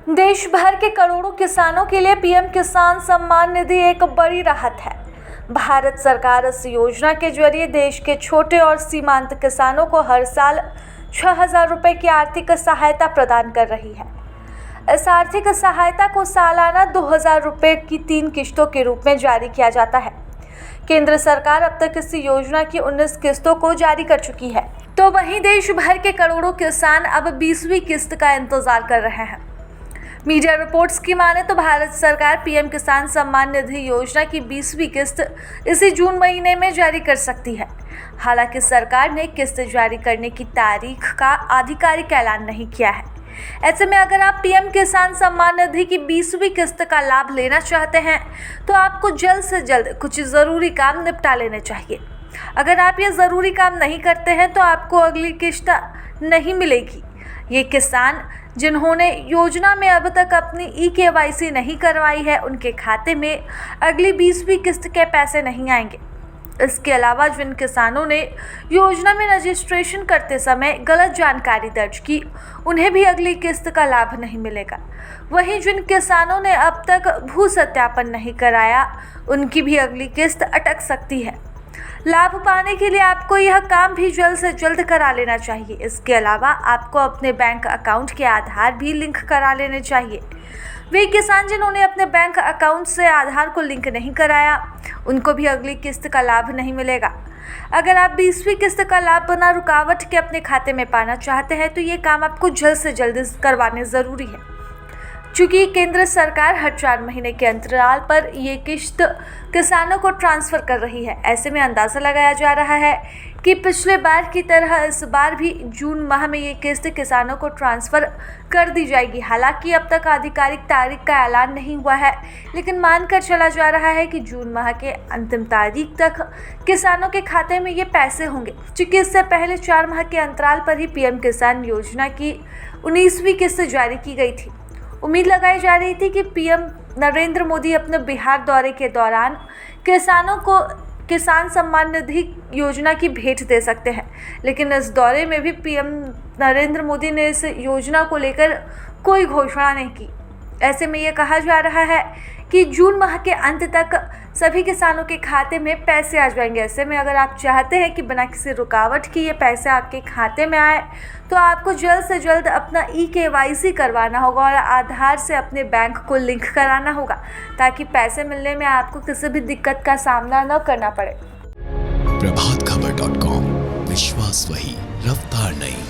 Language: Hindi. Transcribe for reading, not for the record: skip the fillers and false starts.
देश भर के करोड़ों किसानों के लिए पीएम किसान सम्मान निधि एक बड़ी राहत है। भारत सरकार इस योजना के जरिए देश के छोटे और सीमांत किसानों को हर साल 6,000 रुपये की आर्थिक सहायता प्रदान कर रही है। इस आर्थिक सहायता को सालाना 2,000 रुपये की 3 किश्तों के रूप में जारी किया जाता है। केंद्र सरकार अब तक इस योजना की 19 किस्तों को जारी कर चुकी है, तो वहीं देश भर के करोड़ों किसान अब 20वीं किस्त का इंतजार कर रहे हैं। मीडिया रिपोर्ट्स की माने तो भारत सरकार पीएम किसान सम्मान निधि योजना की 20वीं किस्त इसी जून महीने में जारी कर सकती है। हालांकि सरकार ने किस्त जारी करने की तारीख का आधिकारिक ऐलान नहीं किया है। ऐसे में अगर आप पीएम किसान सम्मान निधि की 20वीं किस्त का लाभ लेना चाहते हैं तो आपको जल्द से जल्द कुछ ज़रूरी काम निपटा लेने चाहिए। अगर आप ये ज़रूरी काम नहीं करते हैं तो आपको अगली किस्त नहीं मिलेगी। ये किसान जिन्होंने योजना में अब तक अपनी eKYC नहीं करवाई है, उनके खाते में अगली 20वीं किस्त के पैसे नहीं आएंगे। इसके अलावा जिन किसानों ने योजना में रजिस्ट्रेशन करते समय गलत जानकारी दर्ज की, उन्हें भी अगली किस्त का लाभ नहीं मिलेगा। वहीं जिन किसानों ने अब तक भू सत्यापन नहीं कराया, उनकी भी अगली किस्त अटक सकती है। लाभ पाने के लिए आपको यह काम भी जल्द से जल्द करा लेना चाहिए। इसके अलावा आपको अपने बैंक अकाउंट के आधार भी लिंक करा लेने चाहिए। वे किसान जिन्होंने अपने बैंक अकाउंट से आधार को लिंक नहीं कराया, उनको भी अगली किस्त का लाभ नहीं मिलेगा। अगर आप 20वीं किस्त का लाभ बिना रुकावट के अपने खाते में पाना चाहते हैं तो ये काम आपको जल्द से जल्द करवाने ज़रूरी है। चूँकि केंद्र सरकार हर 4 महीने के अंतराल पर ये किस्त किसानों को ट्रांसफ़र कर रही है, ऐसे में अंदाज़ा लगाया जा रहा है कि पिछले बार की तरह इस बार भी जून माह में ये किस्त किसानों को ट्रांसफ़र कर दी जाएगी। हालांकि अब तक आधिकारिक तारीख का ऐलान नहीं हुआ है, लेकिन मानकर चला जा रहा है कि जून माह के अंतिम तारीख तक किसानों के खाते में ये पैसे होंगे। चूँकि इससे पहले 4 माह के अंतराल पर ही पीएम किसान योजना की 19वीं किस्त जारी की गई थी। उम्मीद लगाई जा रही थी कि पीएम नरेंद्र मोदी अपने बिहार दौरे के दौरान किसानों को किसान सम्मान निधि योजना की भेंट दे सकते हैं, लेकिन इस दौरे में भी पीएम नरेंद्र मोदी ने इस योजना को लेकर कोई घोषणा नहीं की। ऐसे में ये कहा जा रहा है कि जून माह के अंत तक सभी किसानों के खाते में पैसे आ जाएंगे। ऐसे में अगर आप चाहते हैं कि बिना किसी रुकावट के ये पैसे आपके खाते में आए तो आपको जल्द से जल्द अपना eKYC करवाना होगा और आधार से अपने बैंक को लिंक कराना होगा, ताकि पैसे मिलने में आपको किसी भी दिक्कत का सामना न करना पड़े। प्रभातखबर.com, विश्वास वही, रफ्तार नहीं।